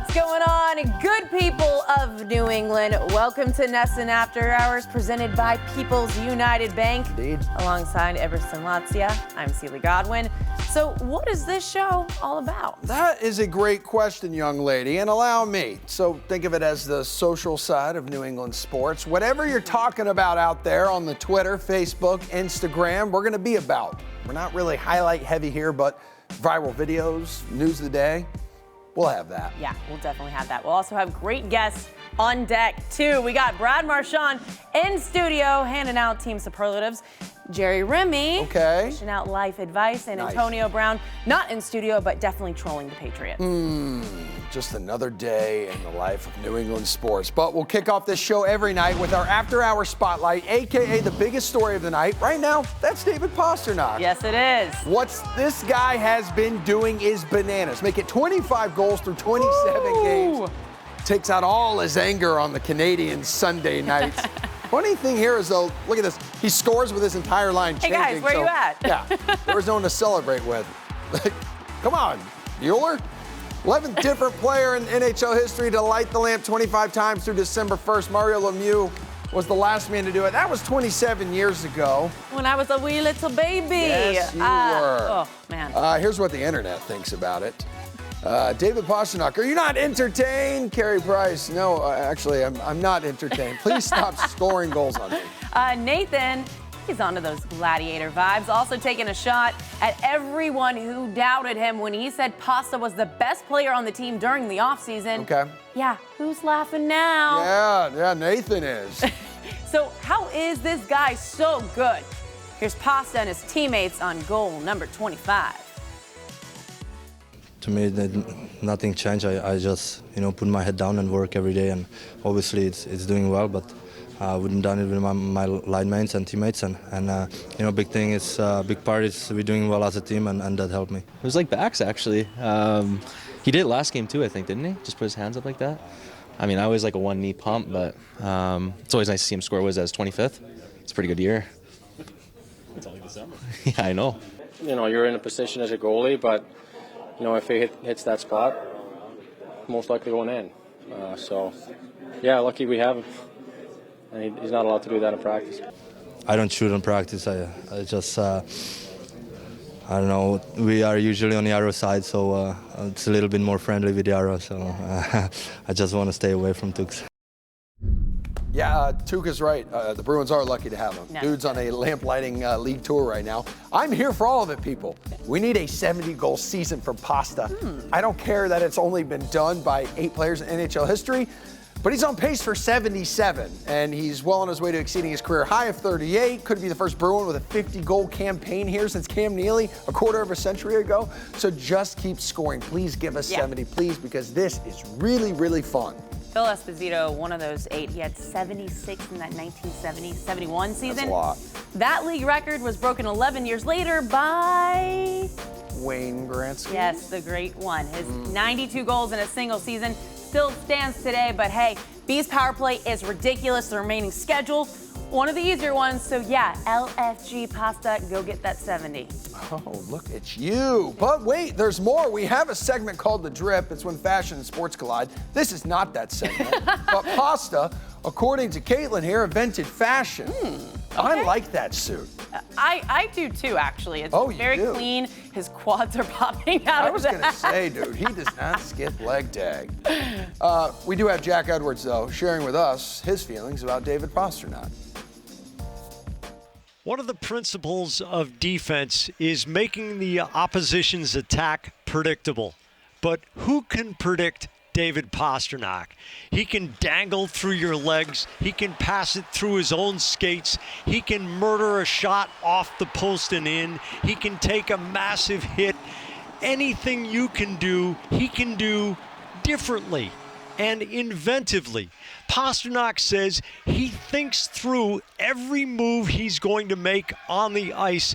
What's going on, good people of New England? Welcome to NESN After Hours, presented by People's United Bank. Indeed. Alongside Everson Latzia, I'm Celia Godwin. So what is this show all about? That is a great question, young lady, and allow me. So think of it as the social side of New England sports. Whatever you're talking about out there on the Twitter, Facebook, Instagram, we're going to be about. We're not really highlight heavy here, but viral videos, news of the day, we'll have that. Yeah, we'll definitely have that. We'll also have great guests on deck, too. We got Brad Marchand in studio handing out team superlatives. Jerry Remy dishing out life advice, and Antonio Brown not in studio, but definitely trolling the Patriots. Just another day in the life of New England sports. But we'll kick off this show every night with our after-hour spotlight, a.k.a. the biggest story of the night. Right now, that's David Pastrnak. Yes, it is. What this guy has been doing is bananas. Make it 25 goals through 27 games. Takes out all his anger on the Canadians Sunday nights. Funny thing here is, though, look at this. He scores with his entire line changing. Hey, guys, where you at? Yeah, there was no one to celebrate with. Come on, Bueller. 11th different player in NHL history to light the lamp 25 times through December 1st. Mario Lemieux was the last man to do it. That was 27 years ago. When I was a wee little baby. Yes, you were. Oh, man. Here's what the internet thinks about it. David Pastrnak, are you not entertained? Carey Price, no, actually, I'm not entertained. Please stop scoring goals on me. Nathan, he's onto those gladiator vibes. Also taking a shot at everyone who doubted him when he said Pasta was the best player on the team during the offseason. Okay. Yeah, who's laughing now? Yeah, Nathan is. So how is this guy so good? Here's Pasta and his teammates on goal number 25. To me, nothing changed. I just, put my head down and work every day. And obviously, it's doing well. But I wouldn't done it with my line mates and teammates. And big thing is, big part is we're doing well as a team, and that helped me. It was like backs actually. He did it last game too, I think, didn't he? Just put his hands up like that. I mean, I always like a one knee pump, but it's always nice to see him score. Was that his 25th? It's a pretty good year. It's only December. Yeah, I know. You're in a position as a goalie, but if he hits that spot, most likely going in. Lucky we have him. And he's not allowed to do that in practice. I don't shoot in practice. I just, I don't know. We are usually on the arrow side, so it's a little bit more friendly with the arrow. So I just want to stay away from Tukes. Yeah, Tuukka's right. The Bruins are lucky to have him. No. Dude's on a lamp lighting league tour right now. I'm here for all of it, people. We need a 70-goal season from Pasta. I don't care that it's only been done by 8 players in NHL history, but he's on pace for 77, and he's well on his way to exceeding his career high of 38. Could be the first Bruin with a 50-goal campaign here since Cam Neely a quarter of a century ago. So just keep scoring. Please give us 70, please, because this is really, really fun. Phil Esposito, one of those 8. He had 76 in that 1970-71 season. That's a lot. That league record was broken 11 years later by Wayne Gretzky. Yes, the great one. His 92 goals in a single season still stands today, but hey, B's power play is ridiculous. The remaining schedule, one of the easier ones. So yeah, LFG Pasta, go get that 70. Oh, look at you. But wait, there's more. We have a segment called The Drip. It's when fashion and sports collide. This is not that segment. But Pasta, according to Caitlin here, invented fashion. I like that suit. I do too, actually. It's Oh, you very do? clean. His quads are popping out I of was that. going to say, dude, he does not skip leg tag. We do have Jack Edwards, though, sharing with us his feelings about David Pastrnak. One of the principles of defense is making the opposition's attack predictable. But who can predict David Pastrnak? He can dangle through your legs. He can pass it through his own skates. He can murder a shot off the post and in. He can take a massive hit. Anything you can do, he can do differently and inventively. Pastrnak says he thinks through every move he's going to make on the ice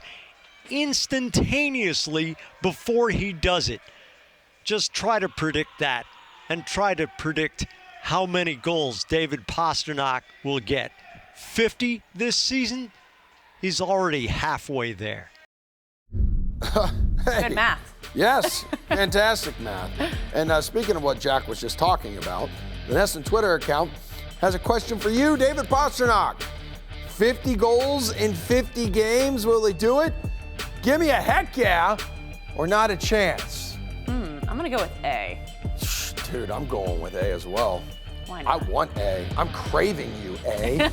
instantaneously before he does it. Just try to predict that, and try to predict how many goals David Pastrnak will get. 50 this season? He's already halfway there. Hey. Good math. Yes, fantastic math. And speaking of what Jack was just talking about, the NESN Twitter account has a question for you, David Pastrnak. 50 goals in 50 games, will he do it? Give me a heck yeah or not a chance. I'm gonna go with A. Dude, I'm going with A as well. Why not? I want A. I'm craving you, A. All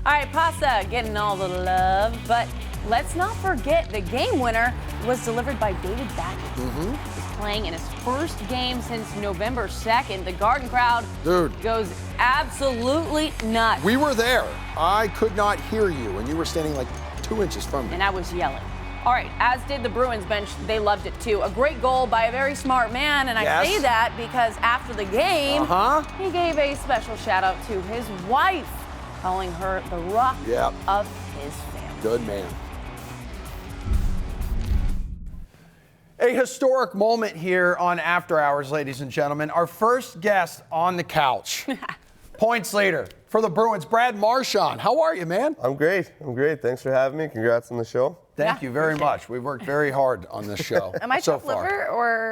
right, Pasta getting all the love, but let's not forget the game winner was delivered by David Baggett. He's playing in his first game since November 2nd. The Garden crowd goes absolutely nuts. We were there. I could not hear you, and you were standing like 2 inches from me. And I was yelling. All right, as did the Bruins bench, they loved it too. A great goal by a very smart man, and I say that because after the game, he gave a special shout out to his wife, calling her the rock of his family. Good man. A historic moment here on After Hours, ladies and gentlemen. Our first guest on the couch, points leader for the Bruins, Brad Marchand. How are you, man? I'm great. Thanks for having me. Congrats on the show. Thank you very much. We've worked very hard on this show. Am I so top far. liver or?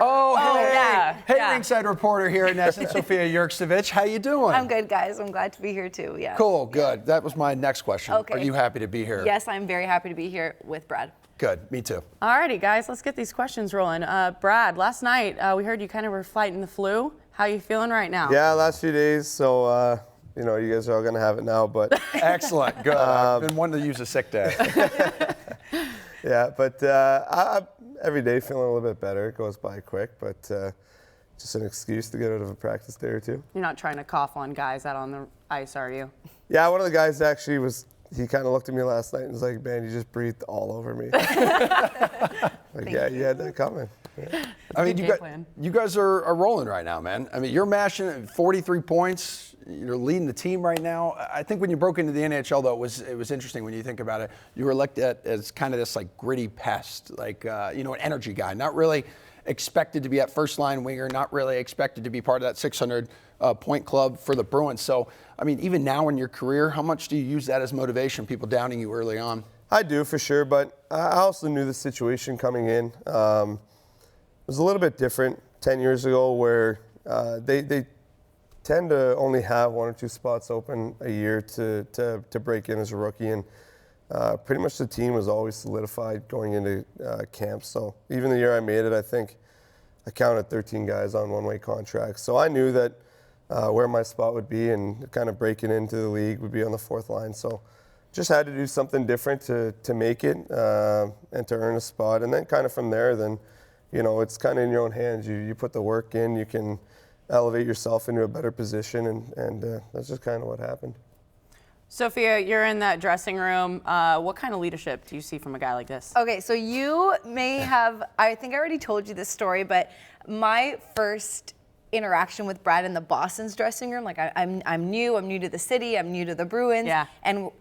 Hey, ringside reporter here at NESN, Sophia Yurksevich. How you doing? I'm good, guys. I'm glad to be here too. Yeah. Cool, good. That was my next question. Okay. Are you happy to be here? Yes, I'm very happy to be here with Brad. Good, me too. All righty, guys, let's get these questions rolling. Brad, last night we heard you kind of were fighting the flu. How are you feeling right now? Yeah, last few days. So, you know, you guys are all gonna have it now, but. Excellent, good. I've been wanting to use a sick day. Yeah, but I'm every day feeling a little bit better. It goes by quick, but just an excuse to get out of a practice day or two. You're not trying to cough on guys out on the ice, are you? Yeah, one of the guys actually was. He kind of looked at me last night and was like, "Man, you just breathed all over me." Like, yeah, you had that coming. Yeah. I mean, you guys are rolling right now, man. I mean, you're mashing at 43 points. You're leading the team right now. I think when you broke into the NHL, though, it was interesting when you think about it. You were looked at as kind of this like gritty pest, like you know, an energy guy, not really expected to be at first line winger, not really expected to be part of that 600 point club for the Bruins. So, I mean, even now in your career, how much do you use that as motivation? People downing you early on. I do for sure, but I also knew the situation coming in. It was a little bit different 10 years ago where they tend to only have 1 or 2 spots open a year to break in as a rookie. And pretty much the team was always solidified going into camp. So even the year I made it, I think I counted 13 guys on one-way contracts. So I knew that where my spot would be and kind of breaking into the league would be on the 4th line. So just had to do something different to make it and to earn a spot. And then kind of from there, then, you know, it's kind of in your own hands. You put the work in, you can elevate yourself into a better position, and that's just kind of what happened. Sophia, you're in that dressing room. What kind of leadership do you see from a guy like this? Okay, so you may have, I think I already told you this story, but my first interaction with Brad in the Boston's dressing room, like I'm new to the city, I'm new to the Bruins, and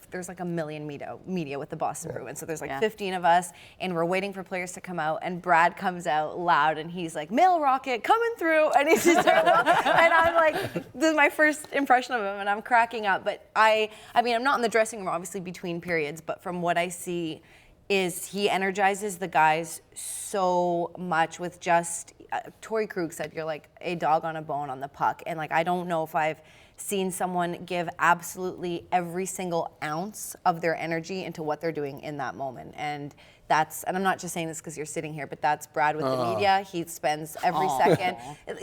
there's like a million media with the Boston Bruins. So there's like 15 of us, and we're waiting for players to come out, and Brad comes out loud, and he's like, "Mail Rocket coming through," and he's just and I'm like, this is my first impression of him, and I'm cracking up. But I mean, I'm not in the dressing room, obviously, between periods, but from what I see, is he energizes the guys so much with just, Torrey Krug said, you're like a dog on a bone on the puck. And like, I don't know if I've seen someone give absolutely every single ounce of their energy into what they're doing in that moment. And I'm not just saying this because you're sitting here, but that's Brad with the media. He spends every second.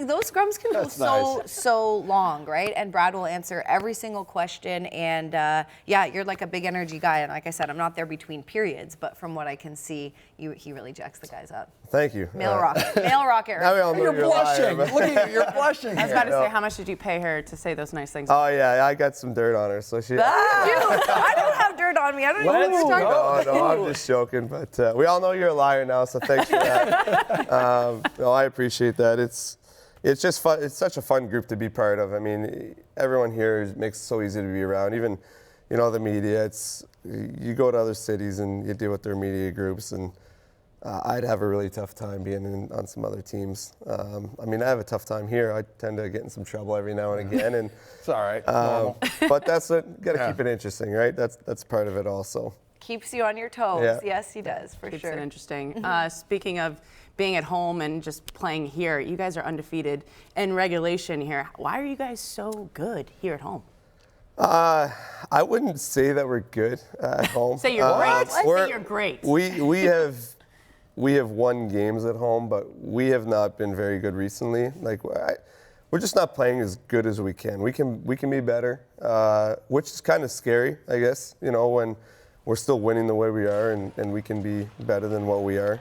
Those scrums can go so long, right? And Brad will answer every single question. And yeah, you're like a big energy guy. And like I said, I'm not there between periods, but from what I can see, he really jacks the guys up. Thank you. Mail Rocket. Mail Rocket. Now we all know You're blushing. Look at you, you're blushing. I was about to say, how much did you pay her to say those nice things? Oh yeah, I got some dirt on her, so she. I don't have dirt on me. I don't even No, I'm just joking. But we all know you're a liar now, so thanks for that. No, I appreciate that. It's just fun. It's such a fun group to be part of. I mean, everyone here makes it so easy to be around. Even, you know, the media. You go to other cities and you deal with their media groups, and I'd have a really tough time being on some other teams. I mean, I have a tough time here. I tend to get in some trouble every now and again, and it's all right. but that's what got to keep it interesting, right? That's part of it also. Keeps you on your toes. Yeah. Yes, he does, for Keeps sure. it interesting. Speaking of being at home and just playing here, you guys are undefeated in regulation here. Why are you guys so good here at home? I wouldn't say that we're good at home. Say you're great. I say you're great. We have won games at home, but we have not been very good recently. Like we're just not playing as good as we can. We can be better, which is kind of scary, I guess. You know, when we're still winning the way we are, and we can be better than what we are.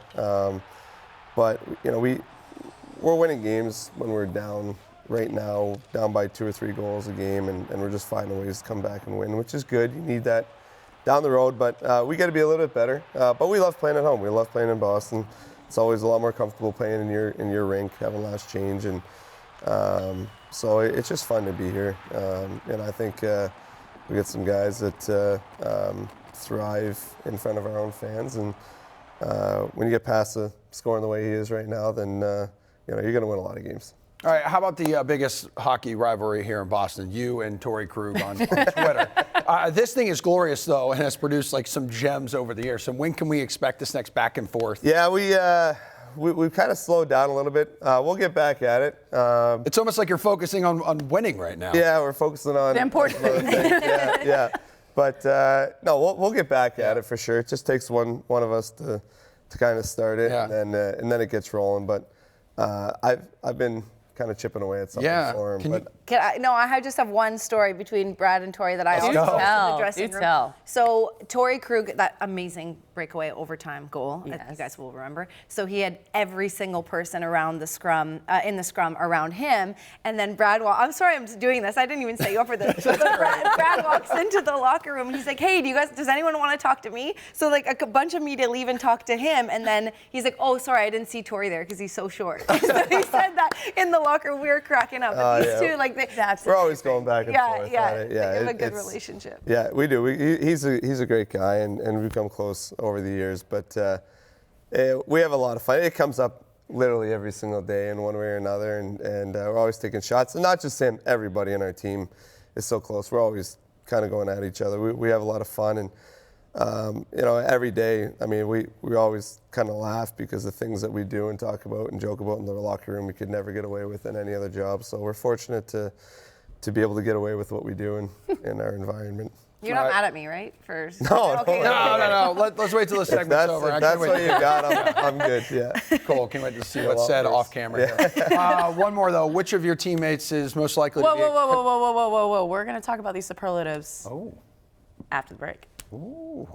But you know, we're winning games when we're down. Right now, down by 2 or 3 goals a game, and we're just finding ways to come back and win, which is good. You need that down the road, but we got to be a little bit better. But we love playing at home. We love playing in Boston. It's always a lot more comfortable playing in your rink, having last change, and so it's just fun to be here. And I think we get some guys that thrive in front of our own fans, and when you get past scoring the way he is right now, then you know you're going to win a lot of games. All right, how about the biggest hockey rivalry here in Boston? You and Torrey Krug on Twitter. This thing is glorious, though, and has produced like some gems over the years. So when can we expect this next back and forth? Yeah, we've kind of slowed down a little bit. We'll get back at it. It's almost like you're focusing on winning right now. Yeah, we're focusing on the important thing. Yeah. But no, we'll get back at it for sure. It just takes one of us to kind of start it, and then it gets rolling. But I've been kind of chipping away at something for him. I just have one story between Brad and Torrey that I always tell in the dressing room. So Torrey Krug, that amazing breakaway overtime goal, you guys will remember. So he had every single person around the scrum, in the scrum around him, and then Brad I'm sorry I'm doing this, I didn't even set you up for this. But Brad walks into the locker room and he's like, hey, does anyone want to talk to me? So like a bunch of media leave and talk to him, and then he's like, oh, sorry, I didn't see Torrey there because he's so short. So he said that in the locker room, we were cracking up. But these two, like, we're always going back and forth. Yeah, they have a good relationship. Yeah, we do. He's a great guy, and we've come close over the years. But we have a lot of fun. It comes up literally every single day in one way or another, and we're always taking shots. And not just him, everybody in our team is so close. We're always kind of going at each other. We have a lot of fun, and you know, every day, I mean, we always kind of laugh because the things that we do and talk about and joke about in the locker room, we could never get away with in any other job. So we're fortunate to be able to get away with what we do in our environment. You're not mad at me, right? No. Let's wait till the segment's over. If that's what you got, I'm good. Yeah. Cool. Can't wait to see what's said off camera here. One more though. Which of your teammates is most likely to be? Whoa! We're gonna talk about these superlatives. After the break. Ooh.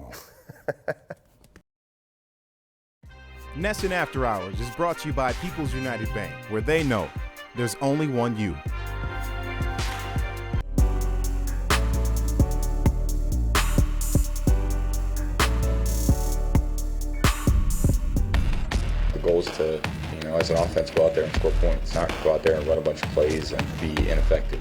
NESN After Hours is brought to you by People's United Bank, where they know there's only one you. The goal is to, as an offense, go out there and score points, not go out there and run a bunch of plays and be ineffective.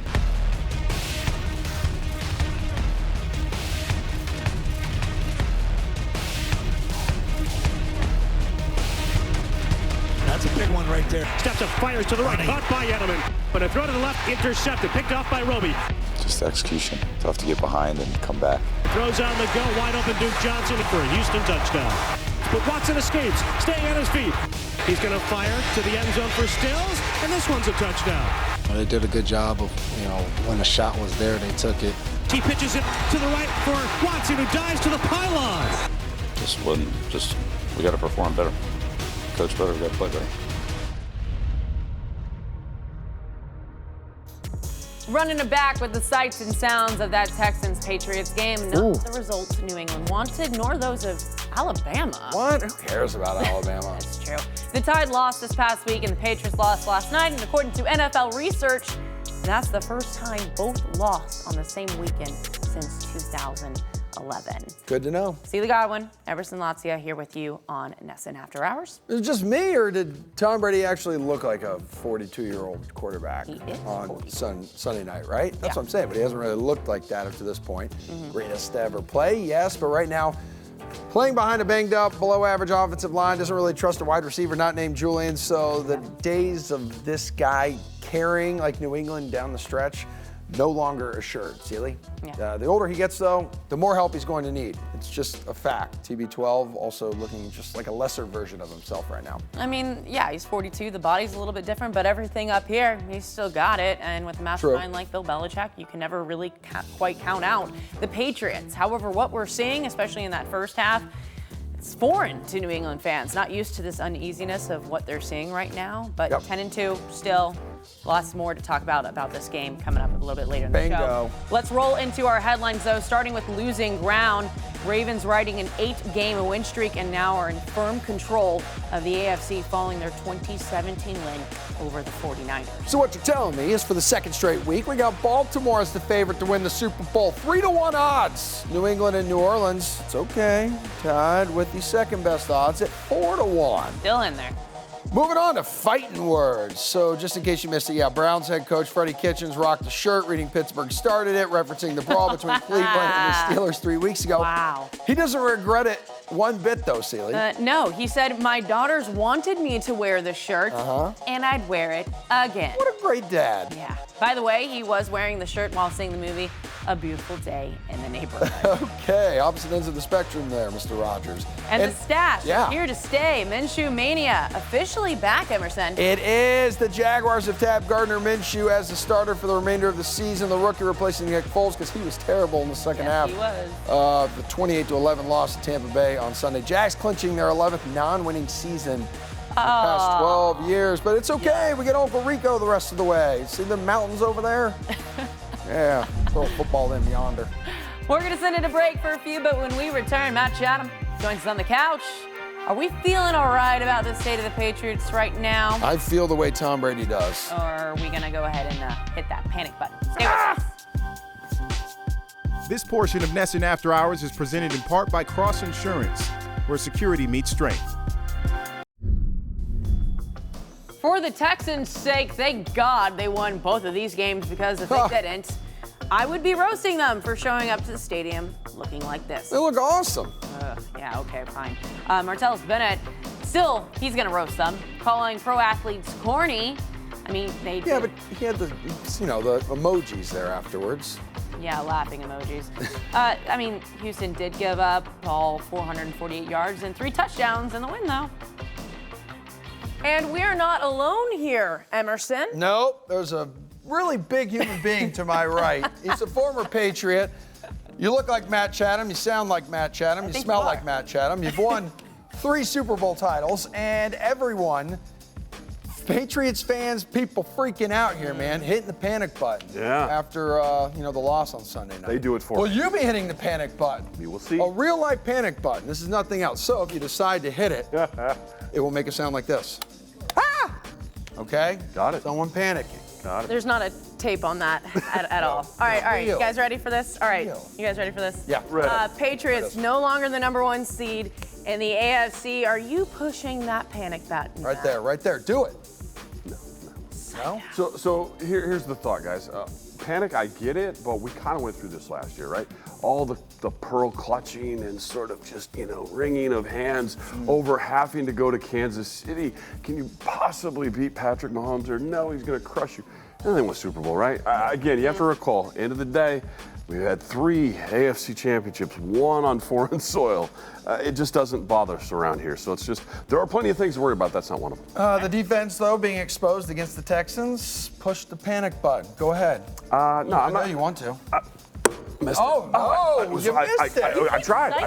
That's a big one right there. Steps up, fires to the right, caught by Edelman. But a throw to the left, intercepted, picked off by Roby. Just execution. Tough to get behind and come back. Throws on the go, wide open Duke Johnson for a Houston touchdown. But Watson escapes, staying on his feet. He's going to fire to the end zone for Stills, and this one's a touchdown. They did a good job of, when the shot was there, they took it. He pitches it to the right for Watson, who dives to the pylon. We got to perform better. Coach better, we got to play better. Running it back with the sights and sounds of that Texans-Patriots game. Not the results New England wanted, nor those of Alabama. What? Who cares about Alabama? That's true. The Tide lost this past week, and the Patriots lost last night. And according to NFL research, that's the first time both lost on the same weekend since 2011. Good to know. Celia Godwin, Everson Latzia here with you on NESN After Hours. Is it just me, or did Tom Brady actually look like a 42-year-old quarterback on Sunday night, right? That's what I'm saying, but he hasn't really looked like that up to this point. Greatest to ever play, yes, but right now, playing behind a banged-up, below-average offensive line, doesn't really trust a wide receiver not named Julian, so the days of this guy carrying like New England down the stretch no longer assured. Sealy? Yeah. The older he gets, though, the more help he's going to need. It's just a fact. TB12 also looking just like a lesser version of himself right now. I mean, yeah, he's 42. The body's a little bit different, but everything up here, he's still got it. And with a mastermind like Bill Belichick, you can never really quite count out the Patriots. However, what we're seeing, especially in that first half, it's foreign to New England fans. Not used to this uneasiness of what they're seeing right now, but 10-2 still. Lots more to talk about this game coming up a little bit later in the show. Let's roll into our headlines, though, starting with losing ground. Ravens riding an 8-game win streak and now are in firm control of the AFC following their 2017 win over the 49ers. So what you're telling me is for the second straight week, we got Baltimore as the favorite to win the Super Bowl. 3-1 odds. New England and New Orleans, it's okay. Tied with the second best odds at 4-1. Still in there. Moving on to fighting words. So just in case you missed it, Browns head coach Freddie Kitchens rocked the shirt reading Pittsburgh started it, referencing the brawl between Cleveland and the Steelers 3 weeks ago. Wow. He doesn't regret it one bit, though, Sealy. No, he said, my daughters wanted me to wear the shirt, and I'd wear it again. What a great dad. Yeah. By the way, he was wearing the shirt while seeing the movie A Beautiful Day in the Neighborhood. Okay, opposite ends of the spectrum there, Mr. Rogers. And the stash is here to stay. Minshew Mania officially back, Emerson. It is. The Jaguars have tabbed Gardner Minshew as the starter for the remainder of the season. The rookie replacing Nick Foles because he was terrible in the second half. He was. The 28-11 loss to Tampa Bay on Sunday. Jags clinching their 11th non-winning season in the past 12 years. But it's okay. We get Uncle Rico the rest of the way. See the mountains over there? Yeah, throw a football in yonder. We're going to send it a break for a few, but when we return, Matt Chatham joins us on the couch. Are we feeling all right about the state of the Patriots right now? I feel the way Tom Brady does. Or are we going to go ahead and hit that panic button? Stay with us. This portion of NESN After Hours is presented in part by Cross Insurance, where security meets strength. For the Texans' sake, thank God they won both of these games, because if they didn't, I would be roasting them for showing up to the stadium looking like this. They look awesome. Yeah, okay, fine. Martellus Bennett, still, he's going to roast them, calling pro athletes corny. I mean, they Yeah, but he had the emojis there afterwards. Yeah, laughing emojis. I mean, Houston did give up all 448 yards and 3 touchdowns in the win, though. And we are not alone here, Emerson. Nope, there's a really big human being to my right. He's a former Patriot. You look like Matt Chatham. You sound like Matt Chatham. You smell like Matt Chatham. You've won 3 Super Bowl titles, and everyone, Patriots fans, people freaking out here, man, hitting the panic button. Yeah. After the loss on Sunday night. They do it for Well, us. you'll be hitting the panic button. We will see. A real life panic button. This is nothing else. So if you decide to hit it, it will make a sound like this. Ah! Okay. Got it. Someone panicking. Got it. There's not a tape on that at all. All right. You guys ready for this? All right. You guys ready for this? Yeah. Ready. Patriots no longer the #1 seed in the AFC. Are you pushing that panic button? Right there, right there. Do it. No? So here's the thought, guys. Panic, I get it, but we kind of went through this last year, right? All the pearl clutching and sort of just, wringing of hands over having to go to Kansas City. Can you possibly beat Patrick Mahomes? Or no, he's going to crush you. And then won Super Bowl, right? Again, you have to recall, end of the day, we've had 3 AFC championships, 1 on foreign soil. It just doesn't bother us around here. So it's just, there are plenty of things to worry about. That's not one of them. The defense, though, being exposed against the Texans, push the panic button. Go ahead. No, I'm I know not. you want to. Missed Oh, it. no, you missed it. I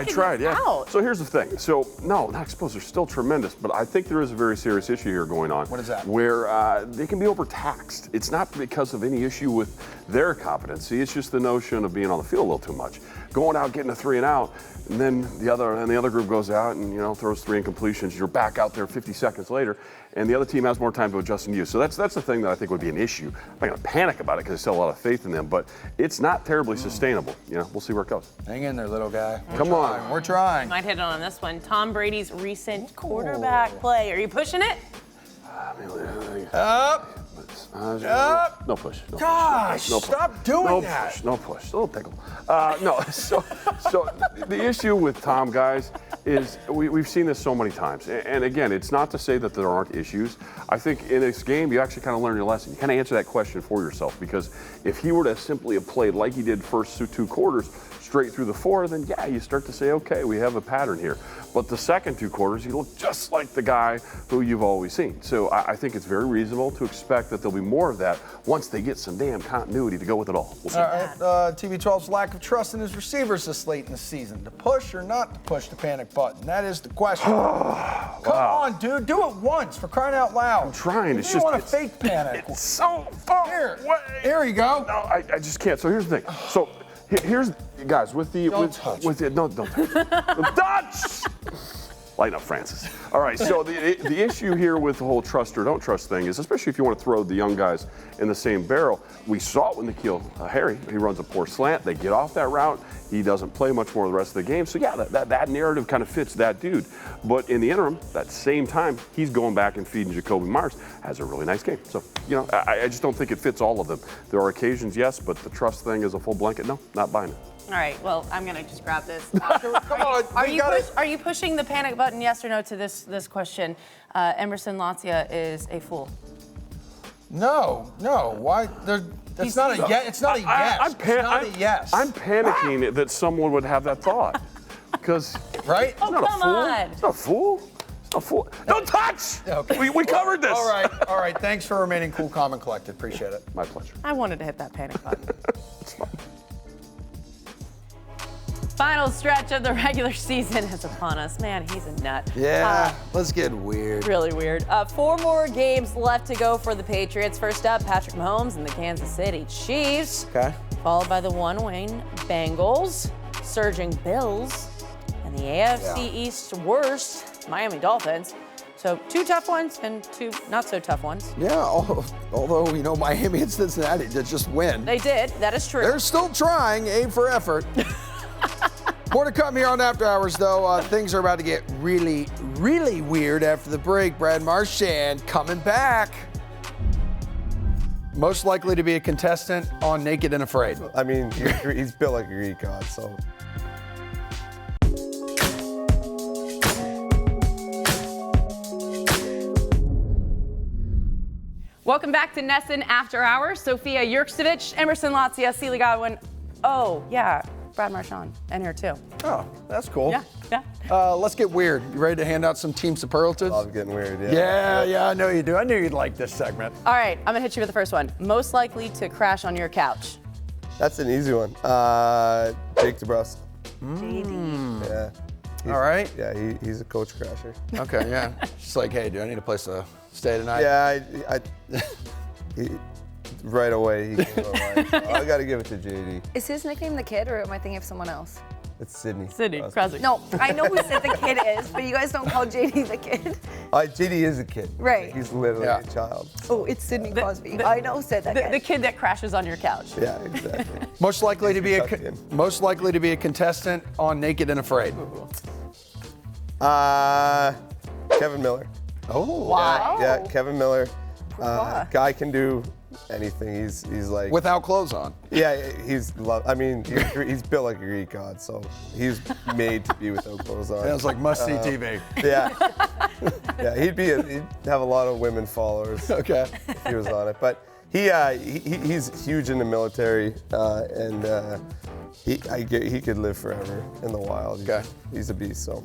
tried, yeah. out. So here's the thing. So, no, not exposed. They're still tremendous, but I think there is a very serious issue here going on. What is that? Where they can be overtaxed. It's not because of any issue with their competency. It's just the notion of being on the field a little too much. Going out, getting a 3 and out, and then the other group goes out and throws 3 incompletions. You're back out there 50 seconds later, and the other team has more time to adjust than you. So that's the thing that I think would be an issue. I'm not going to panic about it because I still have a lot of faith in them, but it's not terribly sustainable. We'll see where it goes. Hang in there, little guy. Come on. We're trying. Might hit on this one. Tom Brady's recent quarterback play. Are you pushing it? Up. No push. No Gosh, push. No stop doing no that. Push, no push. A little tickle. No. So the issue with Tom, guys, is we've seen this so many times. And again, it's not to say that there aren't issues. I think in this game, you actually kind of learn your lesson. You kind of answer that question for yourself, because if he were to simply have played like he did first 2 quarters, straight through the 4, then yeah, you start to say, okay, we have a pattern here. But the second 2 quarters, he looked just like the guy who you've always seen. So I think it's very reasonable to expect that there'll be more of that once they get some damn continuity to go with it all. We'll see. All right, TB12's lack of trust in his receivers this late in the season. To push or not to push the panic button? That is the question. Come on, dude. Do it once, for crying out loud. I'm trying. You don't want to fake panic. It's so far away. Here you go. No, I just can't. So here's the thing. So here's, guys, with the don't touch. Don't touch. Lighten up, Francis. All right, so the issue here with the whole trust or don't trust thing is, especially if you want to throw the young guys in the same barrel, we saw it with N'Keal Harry. He runs a poor slant. They get off that route. He doesn't play much more of the rest of the game. So yeah, that narrative kind of fits that dude. But in the interim, that same time, he's going back and feeding Jacoby Myers. Has a really nice game. So, I just don't think it fits all of them. There are occasions, yes, but the trust thing is a full blanket. No, not buying it. All right, well, I'm going to just grab this. Come on. Are you pushing the panic button, yes or no, to this question? Emerson Lancia is a fool. No. Why? That's not a yes. It's not a yes. It's not a yes. I'm panicking that someone would have that thought. Because, right? Oh, come on. It's not a fool. It's not a fool. Don't touch! Okay. We covered this. All right. Thanks for remaining cool, calm, and collected. Appreciate it. My pleasure. I wanted to hit that panic button. It's fine. Final stretch of the regular season is upon us. Man, he's a nut. Yeah, let's get weird. Really weird. 4 more games left to go for the Patriots. First up, Patrick Mahomes and the Kansas City Chiefs. Okay. Followed by the one-win Bengals, surging Bills, and the AFC East worst, Miami Dolphins. So 2 tough ones and 2 not so tough ones. Yeah, although, Miami and Cincinnati did just win. They did, that is true. They're still trying, aim for effort. More to come here on After Hours, though. Things are about to get really, really weird after the break. Brad Marchand coming back. Most likely to be a contestant on Naked and Afraid. I mean, he's built like a Greek god, so. Welcome back to NESN After Hours. Sophia Yurksevich, Emerson Lancia, Celia Godwin. Oh, yeah. Brad Marchand in here too. Oh, that's cool. Yeah. Let's get weird. You ready to hand out some team superlatives? Love getting weird, yeah. Yeah, I know you do. I knew you'd like this segment. All right, I'm gonna hit you with the first one. Most likely to crash on your couch. That's an easy one. Jake DeBrusque. Yeah. All right. Yeah, he's a coach crasher. Okay, yeah. Just like, hey, do I need a place to stay tonight? Yeah, right away, he can go right. I got to give it to JD. Is his nickname the Kid, or am I thinking of someone else? It's Sidney. Sidney Crosby. No, I know who said the Kid is, but you guys don't call JD the Kid. JD is a kid. Right. He's literally a child. Oh, it's Sidney Crosby. I know who said that. The kid that crashes on your couch. Yeah, exactly. Most likely to be a contestant on Naked and Afraid. Kevin Miller. Oh. Wow. Yeah, Kevin Miller. Guy can do anything. He's like without clothes on. Yeah, he's built like a Greek god, so he's made to be without clothes on. Sounds like must-see TV. Yeah, yeah, he'd have a lot of women followers. Okay, if he was on it, but he's huge in the military, and he could live forever in the wild. Okay, he's a beast. So,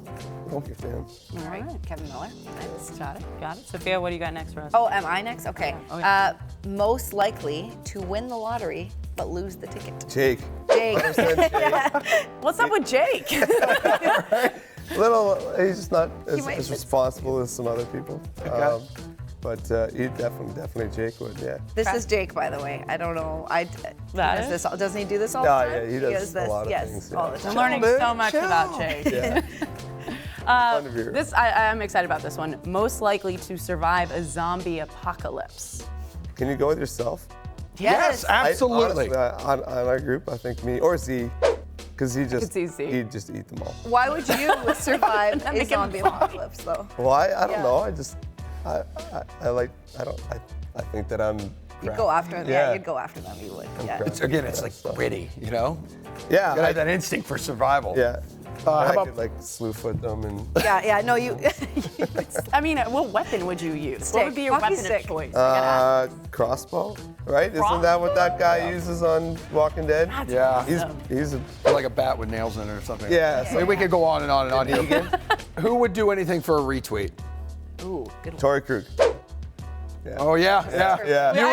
thank you for him. All right, Kevin Miller. Nice. Got it. Sophia, what do you got next for us? Oh, am I next? Okay. Yeah. Oh, yeah. Most likely to win the lottery but lose the ticket. Jake. Jake. What's up with Jake? He's just not as responsible as some other people. Okay. But he definitely Jake would, yeah. This is Jake, by the way. I don't know. Doesn't he do this all the No, time? yeah, he does a lot of things. All the time. I'm learning so much about Jake. Yeah. I'm excited about this one. Most likely to survive a zombie apocalypse. Can you go with yourself? Yes, absolutely. Honestly, on our group, I think me or Z, because he'd just eat them all. Why would you survive a zombie apocalypse, though? Well, I don't know. I think that I'm You'd go after them. Yeah, you'd go after them. You would. Yeah. It's like gritty, you know? Yeah. You gotta have that instinct for survival. Yeah. How I about could like slew foot them and. Yeah. No, you. I mean, what weapon would you use? Stick. What would be your Hockey weapon stick. of choice? Crossbow, right? Isn't that what that guy uses on Walking Dead? Yeah. He's like a bat with nails in it or something. Yeah. I mean, we could go on and on and on. Who would do anything for a retweet? Ooh, good one. Torrey Krug. Yeah. Oh yeah. You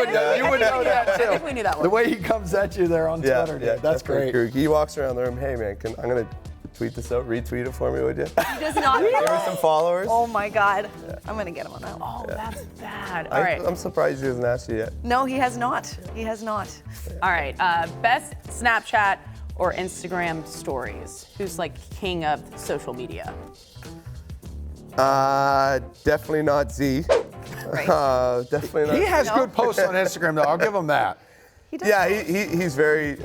would know that too. I think we knew that one. The way he comes at you there on Twitter, dude, that's Torrey great. Krug. He walks around the room. Hey man, I'm gonna tweet this out. Retweet it for me, would you? He does not. Give me some followers. Oh my God. I'm gonna get him on that one. Oh, that's bad. All right. I'm surprised he hasn't asked you yet. No, he has not. He has not. All right. Best Snapchat or Instagram stories? Who's like king of social media? Definitely not Z. Right. Definitely not. He has good posts on Instagram though. I'll give him that. He's very.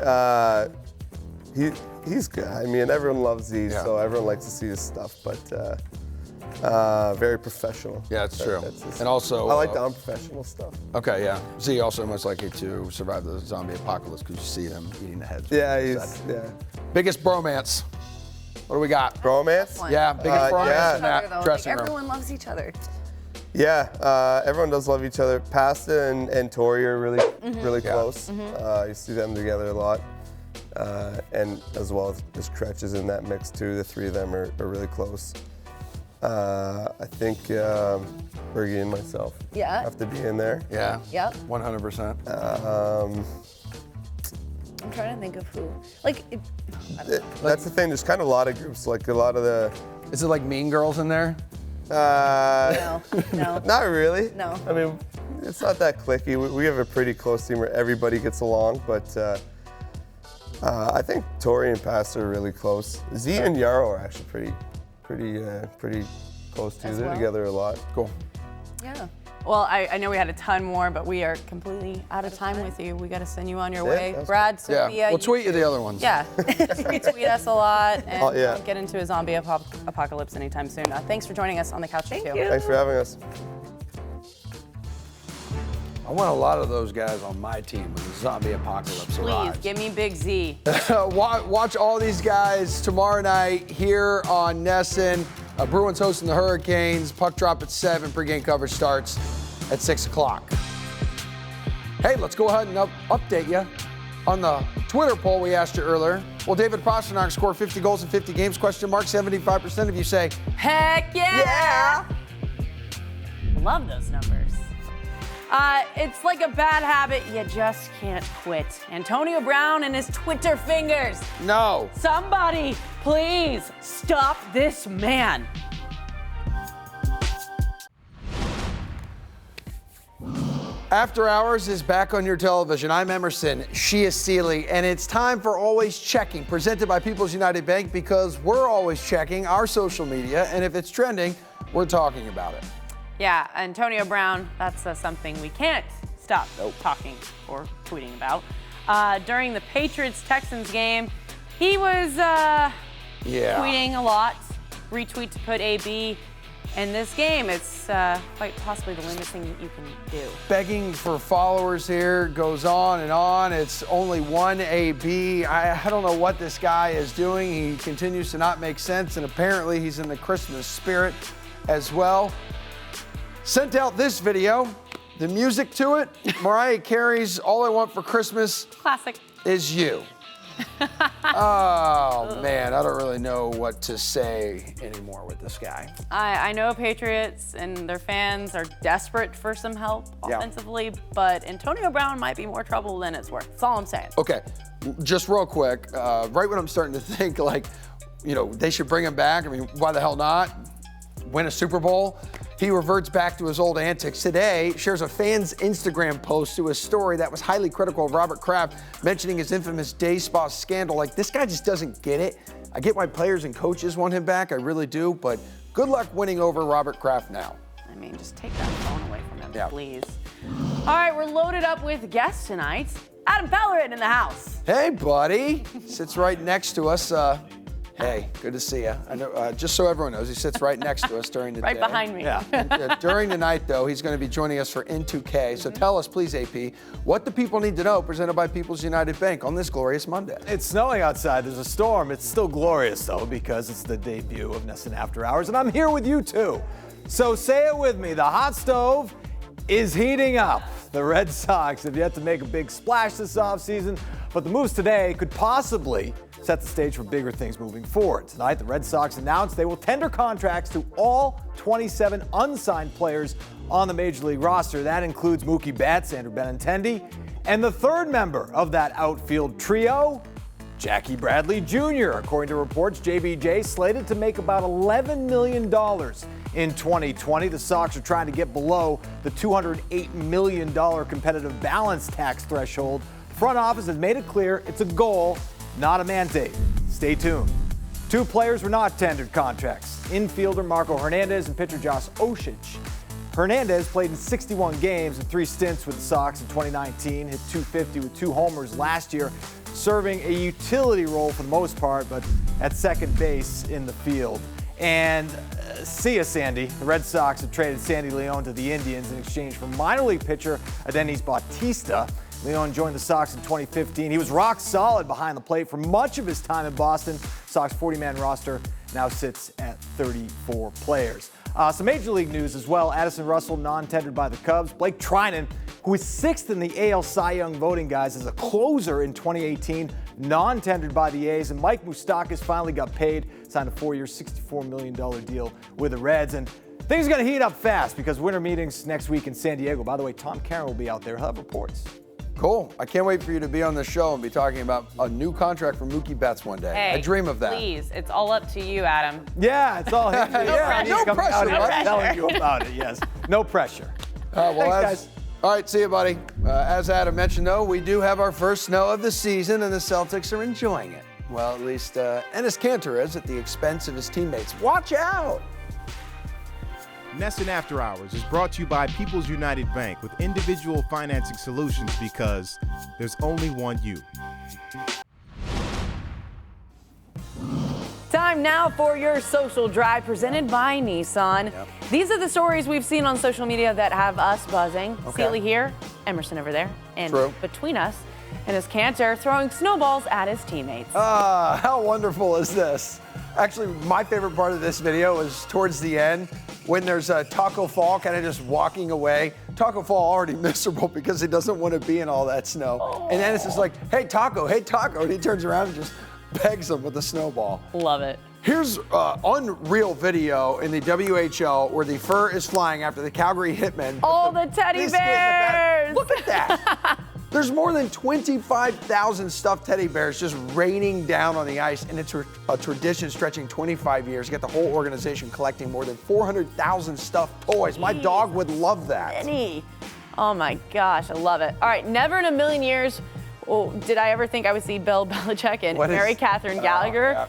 He's good. I mean, everyone loves Z, so everyone likes to see his stuff. But very professional. Yeah, it's true. And also, I like the unprofessional stuff. Okay, yeah. Z also most likely to survive the zombie apocalypse because you see them eating the heads. Yeah, Biggest bromance. What do we got? Bromance? Yeah, biggest bromance in that dressing room. Everyone loves each other. Yeah, everyone does love each other. Pasta and Tori are really close. You see them together a lot. And as well as Kretsch is in that mix too. The three of them are really close. I think Bergie and myself have to be in there. Yeah. Yep. 100%. I'm trying to think of who. Like, that's the thing. There's kind of a lot of groups. Like a lot of the. Is it like Mean Girls in there? No. Not really. No. I mean, it's not that cliquey. We have a pretty close team where everybody gets along, but I think Tori and Pasta are really close. Z and Yarrow are actually pretty close too. They're together a lot. Cool. Yeah. Well, I know we had a ton more, but we are completely out of time with you. We got to send you on your way. Brad, Sophia. Yeah, we'll tweet you the other ones. Yeah, retweet us a lot and yeah. don't get into a zombie apocalypse anytime soon. Thanks for joining us on the couch. Thank you. Thanks for having us. I want a lot of those guys on my team when the zombie apocalypse arrives. Please, give me Big Z. Watch all these guys tomorrow night here on NESN. Bruins hosting the Hurricanes. Puck drop at 7. Pre-game coverage starts at 6 o'clock. Hey, let's go ahead and update you on the Twitter poll we asked you earlier. Will David Pastrnak score 50 goals in 50 games? 75% of you say, heck yeah! Love those numbers. It's like a bad habit you just can't quit. Antonio Brown and his Twitter fingers. No. Somebody, please stop this man. After Hours is back on your television. I'm Emerson. She is Seeley. And it's time for Always Checking, presented by People's United Bank, because we're always checking our social media. And if it's trending, we're talking about it. Yeah, Antonio Brown, that's something we can't stop talking or tweeting about. During the Patriots-Texans game, he was tweeting a lot, retweet to put AB. In this game, it's quite possibly the lamest thing that you can do. Begging for followers here goes on and on. It's only one AB. I don't know what this guy is doing. He continues to not make sense, and apparently he's in the Christmas spirit as well. Sent out this video, the music to it. Mariah Carey's All I Want for Christmas Classic. Is You. Oh, man, I don't really know what to say anymore with this guy. I know Patriots and their fans are desperate for some help offensively, but Antonio Brown might be more trouble than it's worth. That's all I'm saying. Okay, just real quick, right when I'm starting to think, like, you know, they should bring him back. I mean, why the hell not? Win a Super Bowl. He reverts back to his old antics. Today, shares a fan's Instagram post to a story that was highly critical of Robert Kraft, mentioning his infamous day spa scandal. Like, this guy just doesn't get it. I get why players and coaches want him back, I really do, but good luck winning over Robert Kraft now. I mean, just take that phone away from him, please. All right, we're loaded up with guests tonight. Adam Pellerin in the house. Hey, buddy. Sits right next to us. Hey, good to see you. I know, just so everyone knows, he sits right next to us during the day. Right behind me. Yeah. And, during the night, though, he's going to be joining us for N2K. So tell us, please, AP, what the people need to know, presented by People's United Bank on this glorious Monday. It's snowing outside. There's a storm. It's still glorious, though, because it's the debut of NESN After Hours, and I'm here with you, too. So say it with me. The hot stove is heating up. The Red Sox have yet to make a big splash this offseason, but the moves today could possibly set the stage for bigger things moving forward. Tonight, the Red Sox announced they will tender contracts to all 27 unsigned players on the Major League roster. That includes Mookie Betts, Andrew Benintendi, and the third member of that outfield trio, Jackie Bradley Jr. According to reports, JBJ slated to make about $11 million in 2020. The Sox are trying to get below the $208 million competitive balance tax threshold. The front office has made it clear it's a goal, not a mandate. Stay tuned. Two players were not tendered contracts. Infielder Marco Hernandez and pitcher Josh Osich. Hernandez played in 61 games and 3 stints with the Sox in 2019, hit .250 with 2 homers last year, serving a utility role for the most part, but at second base in the field. And see ya, Sandy. The Red Sox have traded Sandy Leon to the Indians in exchange for minor league pitcher Adenis Bautista. Leon joined the Sox in 2015. He was rock solid behind the plate for much of his time in Boston. Sox 40-man roster now sits at 34 players. Some Major League news as well. Addison Russell non-tendered by the Cubs. Blake Trinan, who is 6th in the AL Cy Young voting, guys, as a closer in 2018, non-tendered by the A's. And Mike Moustakas finally got paid, signed a 4-year, $64 million deal with the Reds. And things are going to heat up fast because winter meetings next week in San Diego. By the way, Tom Caron will be out there. He'll have reports. Cool. I can't wait for you to be on the show and be talking about a new contract for Mookie Betts one day. Hey, I dream of that. Please, it's all up to you, Adam. Yeah, it's all him. No pressure. I'm telling you about it, yes. No pressure. Thanks, guys. All right, see you, buddy. As Adam mentioned, though, we do have our first snow of the season, and the Celtics are enjoying it. Well, at least Enes Kanter is, at the expense of his teammates. Watch out! NESN After Hours is brought to you by People's United Bank with individual financing solutions because there's only one you. Time now for your social drive presented by Nissan. Yep. These are the stories we've seen on social media that have us buzzing. Okay. Sealy here, Emerson over there, and True. between us, Enes Kanter throwing snowballs at his teammates. How wonderful is this? Actually, my favorite part of this video is towards the end when there's Taco Fall kind of just walking away. Taco Fall already miserable because he doesn't want to be in all that snow. Oh. And then it's just like, hey, Taco, and he turns around and just pegs him with a snowball. Love it. Here's unreal video in the WHL where the fur is flying after the Calgary Hitmen. All the teddy bears! Look at that. There's more than 25,000 stuffed teddy bears just raining down on the ice, and it's a tradition stretching 25 years. Get the whole organization collecting more than 400,000 stuffed toys. Jeez. My dog would love that. Many. Oh my gosh, I love it. All right, never in a million years did I ever think I would see Bill Belichick and Mary Catherine Gallagher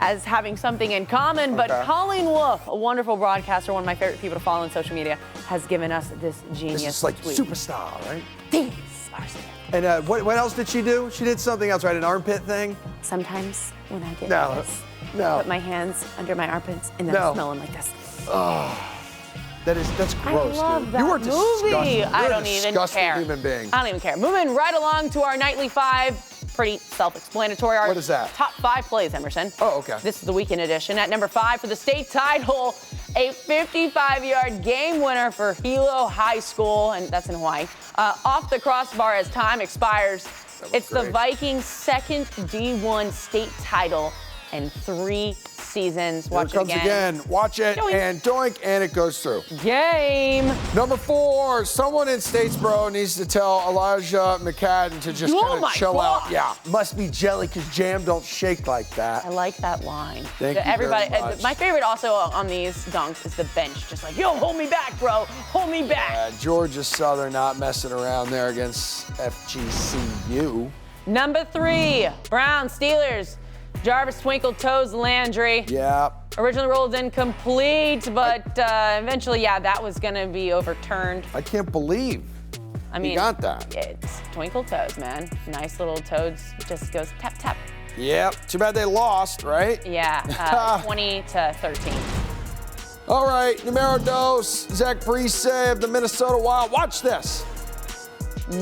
as having something in common, but Colleen Wolfe, a wonderful broadcaster, one of my favorite people to follow on social media, has given us this genius This is like tweet. superstar, right? These are And what else did she do? She did something else, right? An armpit thing? Sometimes when I get No, nervous, no. put my hands under my armpits and then No. I smell them like this. Oh, that's gross, I love dude. that You are movie. disgusting. I You're don't a even disgusting care. human being. I don't even care. Moving right along to our nightly 5. Pretty self-explanatory. Our What is that? Top 5 plays, Emerson. Oh, okay. This is the weekend edition. At number 5 for the state title, a 55-yard game winner for Hilo High School, and that's in Hawaii. Off the crossbar as time expires. It's the Vikings' second D1 state title in 3 seasons. Watch Here it comes again. Watch it, Doink. and doink, and it goes through. Game. Number 4, someone in Statesboro needs to tell Elijah McCadden to just kind of chill out. Yeah, must be jelly because jam don't shake like that. I like that line. Thank you Everybody, very much. My favorite also on these dunks is the bench. Just like, yo, hold me back, bro. Hold me back. Georgia Southern not messing around there against FGCU. Number 3, Brown Steelers. Jarvis Twinkle Toes Landry. Yeah. Originally rolled incomplete, but eventually, that was going to be overturned. I can't believe I mean, you got that. It's Twinkle Toes, man. Nice little toads. Just goes tap, tap. Yep. Too bad they lost, right? Yeah, 20-13. All right, numero dos, Zach Parise of the Minnesota Wild. Watch this.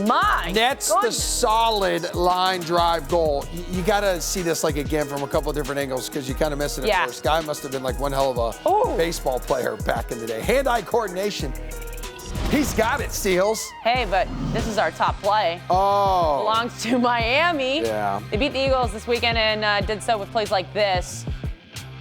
My That's the solid line drive goal. You got to see this like again from a couple of different angles because you kind of missed it at first. Guy must have been like one hell of a baseball player back in the day. Hand-eye coordination. He's got it, Steels. Hey, but this is our top play. Oh. Belongs to Miami. Yeah. They beat the Eagles this weekend and did so with plays like this.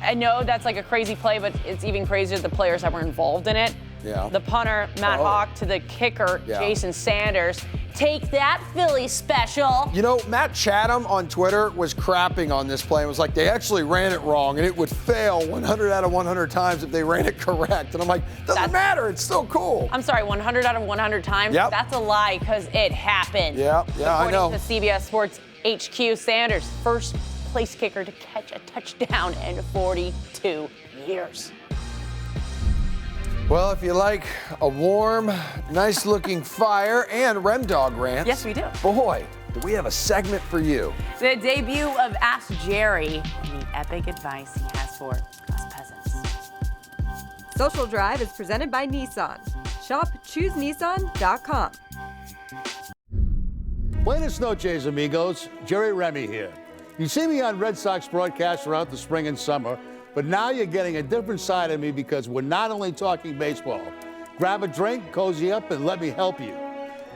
I know that's like a crazy play, but it's even crazier the players that were involved in it. Yeah. The punter, Matt Hawk, to the kicker, Jason Sanders. Take that, Philly special. You know, Matt Chatham on Twitter was crapping on this play and was like, they actually ran it wrong and it would fail 100 out of 100 times if they ran it correct. And I'm like, doesn't matter, it's still cool. I'm sorry, 100 out of 100 times? Yep. That's a lie because it happened. Yeah, I know. According to CBS Sports HQ, Sanders, first place kicker to catch a touchdown in 42 years. Well, if you like a warm, nice-looking fire and Rem Dog rants. Yes, we do. Boy, do we have a segment for you. The debut of Ask Jerry and the epic advice he has for us peasants. Social Drive is presented by Nissan. Shop ChooseNissan.com. Buenas noches, amigos. Jerry Remy here. You see me on Red Sox broadcasts throughout the spring and summer, but now you're getting a different side of me because we're not only talking baseball. Grab a drink, cozy up, and let me help you.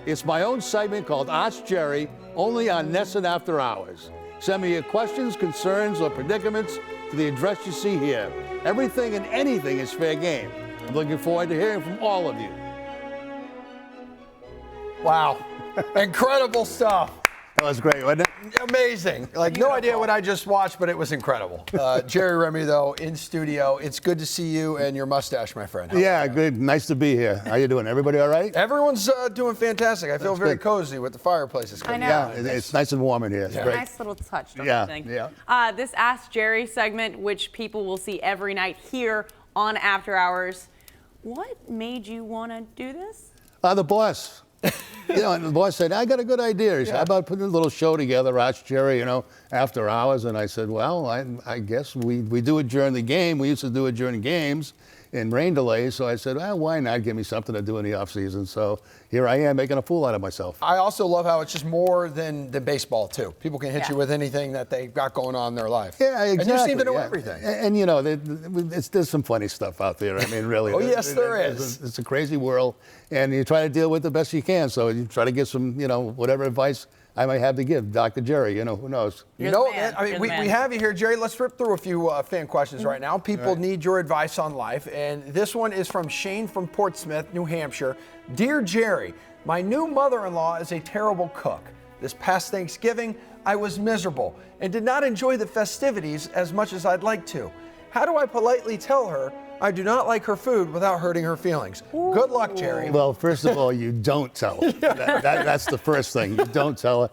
It's my own segment called Ask Jerry, only on NESN After Hours. Send me your questions, concerns, or predicaments to the address you see here. Everything and anything is fair game. I'm looking forward to hearing from all of you. Wow. Incredible stuff. That was great, wasn't it? Amazing. Like, no idea what I just watched, but it was incredible. Jerry Remy, though, in studio. It's good to see you and your mustache, my friend. Yeah, good. Nice to be here. How you doing? Everybody all right? Everyone's doing fantastic. I feel very cozy with the fireplaces coming I know. Yeah, it's nice and warm in here. It's great. Nice little touch, don't Yeah, you think? yeah. This Ask Jerry segment, which people will see every night here on After Hours. What made you want to do this? The boss. And the boss said, I got a good idea. He said, how about putting a little show together, Ask Jerry, after hours? And I said, well, I guess we do it during the game. We used to do it during games in rain delays. So I said, well, why not give me something to do in the off season? So here I am making a fool out of myself. I also love how it's just more than baseball, too. People can hit you with anything that they've got going on in their life. Yeah, exactly. And you seem to know everything. And there's some funny stuff out there. I mean, really. Oh, yes, there is. It's a crazy world. And you try to deal with it the best you can. So you try to get some, whatever advice I might have to give Dr. Jerry, who knows? Man, I mean, we have you here, Jerry. Let's rip through a few fan questions right now. People need your advice on life. And this one is from Shane from Portsmouth, New Hampshire. Dear Jerry, my new mother-in-law is a terrible cook. This past Thanksgiving, I was miserable and did not enjoy the festivities as much as I'd like to. How do I politely tell her I do not like her food without hurting her feelings? Good luck, Jerry. Well, first of all, you don't tell her. That's the first thing. You don't tell her.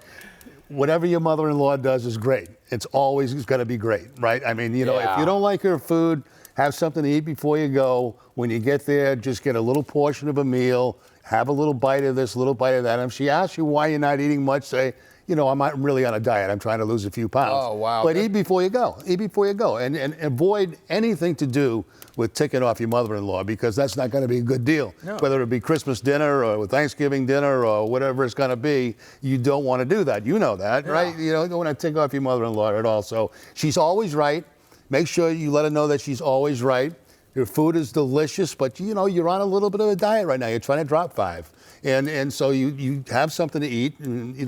Whatever your mother-in-law does is great. It's always got to be great, right? I mean, if you don't like her food, have something to eat before you go. When you get there, just get a little portion of a meal. Have a little bite of this, a little bite of that. And if she asks you why you're not eating much, say, I'm not really on a diet. I'm trying to lose a few pounds. Oh, wow. But eat before you go. Eat before you go. And avoid anything to do with ticking off your mother-in-law because that's not going to be a good deal. No. Whether it be Christmas dinner or Thanksgiving dinner or whatever it's going to be, you don't want to do that. You know that, right? You don't want to tick off your mother-in-law at all. So she's always right. Make sure you let her know that she's always right. Your food is delicious, but you're on a little bit of a diet right now. You're trying to drop 5. And so you have something to eat,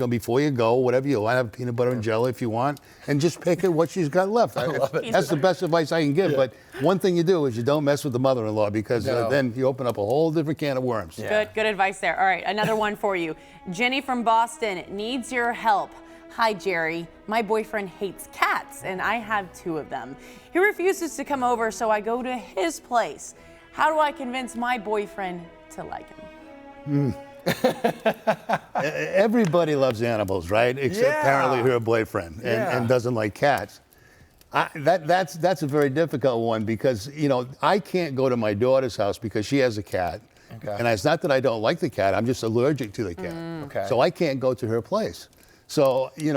before you go, whatever you want. Have peanut butter and jelly if you want, and just pick at what she's got left. I love it. That's the best advice I can give. But one thing you do is you don't mess with the mother-in-law because then you open up a whole different can of worms. Good advice there. All right, another one for you. Jenny from Boston needs your help. Hi, Jerry. My boyfriend hates cats, and I have 2 of them. He refuses to come over, so I go to his place. How do I convince my boyfriend to like him? Everybody loves animals, right? Except apparently her boyfriend and doesn't like cats. That's a very difficult one because, I can't go to my daughter's house because she has a cat. Okay. And it's not that I don't like the cat. I'm just allergic to the cat. Okay. So I can't go to her place. So, he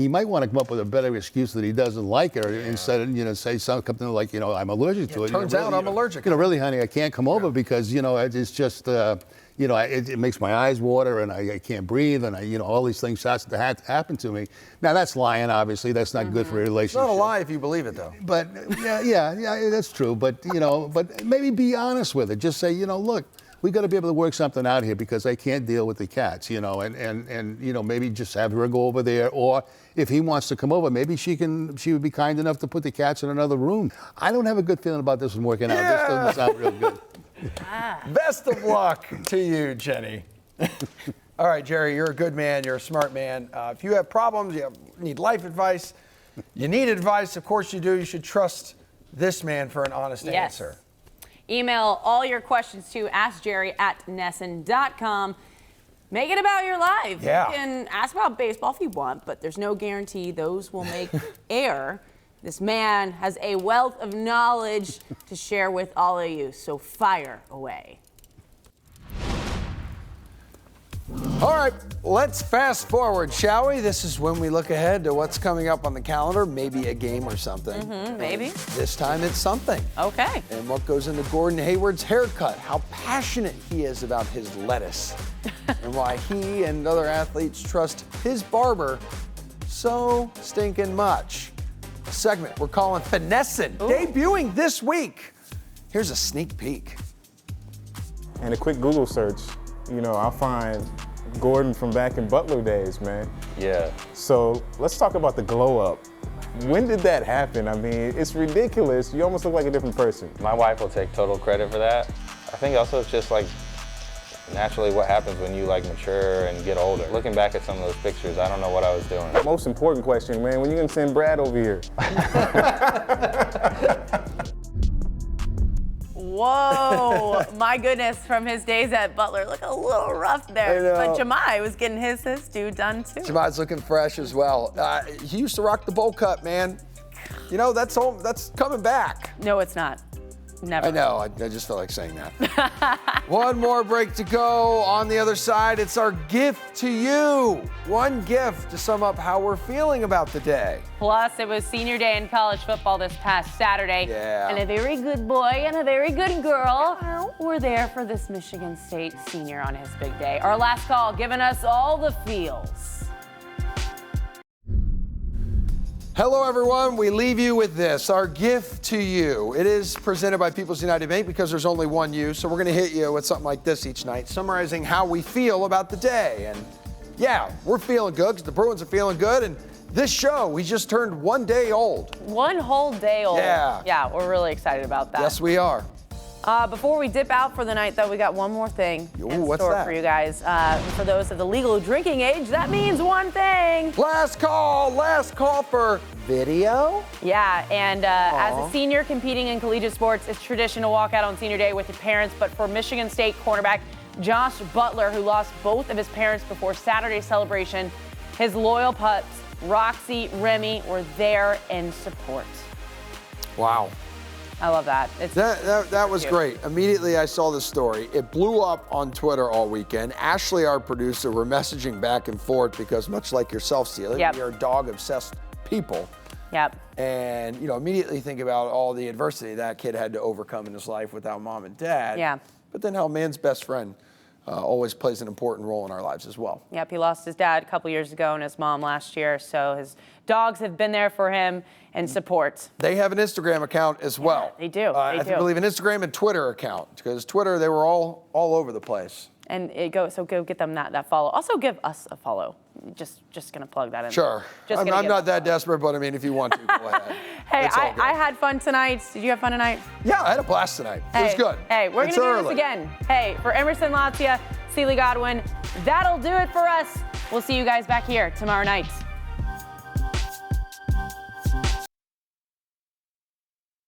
might want to come up with a better excuse that he doesn't like it, or instead of, say something like, I'm allergic to it. Turns out I'm allergic. Really, honey, I can't come over because, it's just, it makes my eyes water and I can't breathe and all these things start to happen to me. Now, that's lying, obviously. That's not good for a relationship. It's not a lie if you believe it, though. But, yeah, that's true. But, but maybe be honest with it. Just say, look, we got to be able to work something out here because I can't deal with the cats, and maybe just have her go over there. Or if he wants to come over, maybe she would be kind enough to put the cats in another room. I don't have a good feeling about this one working out. This doesn't sound real good. Best of luck to you, Jenny. All right, Jerry, you're a good man. You're a smart man. If you have problems, you need life advice, you need advice, of course you do. You should trust this man for an honest answer. Email all your questions to askjerry@nesn.com. Make it about your life. Yeah. You can ask about baseball if you want, but there's no guarantee those will make air. This man has a wealth of knowledge to share with all of you, so fire away. All right, let's fast forward, shall we? This is when we look ahead to what's coming up on the calendar, maybe a game or something. Maybe. This time it's something. Okay. And what goes into Gordon Hayward's haircut, how passionate he is about his lettuce, and why he and other athletes trust his barber so stinking much. A segment we're calling NESN, debuting this week. Here's a sneak peek. And a quick Google search, I'll find Gordon from back in Butler days, man. Yeah. So let's talk about the glow up. When did that happen? I mean, it's ridiculous. You almost look like a different person. My wife will take total credit for that. I think also it's just like naturally what happens when you mature and get older. Looking back at some of those pictures, I don't know what I was doing. Most important question, man, when you gonna send Brad over here? Whoa, my goodness, from his days at Butler, look a little rough there. But Jemai was getting his dude done too. Jemai's looking fresh as well. He used to rock the bowl cut, man. That's coming back. No, it's not. Never. I know, I just felt like saying that. One more break to go. On the other side, it's our gift to you. One gift to sum up how we're feeling about the day. Plus, it was senior day in college football this past Saturday. Yeah. And a very good boy and a very good girl were there for this Michigan State senior on his big day. Our last call, giving us all the feels. Hello, everyone. We leave you with this, our gift to you. It is presented by People's United Bank because there's only one you, so we're going to hit you with something like this each night, summarizing how we feel about the day. And yeah, we're feeling good because the Bruins are feeling good, and this show, we just turned 1 day old. 1 whole day old. Yeah. Yeah, we're really excited about that. Yes, we are. Before we dip out for the night, though, we got one more thing in what's store that? for you guys. For those of the legal drinking age, that means one thing. Last call for video. Yeah, and as a senior competing in collegiate sports, it's tradition to walk out on senior day with your parents. But for Michigan State cornerback Josh Butler, who lost both of his parents before Saturday's celebration, his loyal pups, Roxy, Remy, were there in support. Wow. I love that. That was great. Immediately I saw this story. It blew up on Twitter all weekend. Ashley, our producer, were messaging back and forth because much like yourself, Celia, we are dog-obsessed people. Yep. And, immediately think about all the adversity that kid had to overcome in his life without mom and dad. Yeah. But then how man's best friend always plays an important role in our lives as well. Yep, he lost his dad a couple years ago and his mom last year, so his dogs have been there for him and support. They have an Instagram account as well. They do. I believe an Instagram and Twitter account, because Twitter, they were all over the place. And go get them that follow. Also give us a follow. Just gonna plug that in. Sure. I'm not that desperate, but I mean, if you want to, go ahead. Hey, I had fun tonight. Did you have fun tonight? Yeah, I had a blast tonight. It was good. Hey, we're gonna do this again. Hey, for Emerson Latia, Celia Godwin, that'll do it for us. We'll see you guys back here tomorrow night.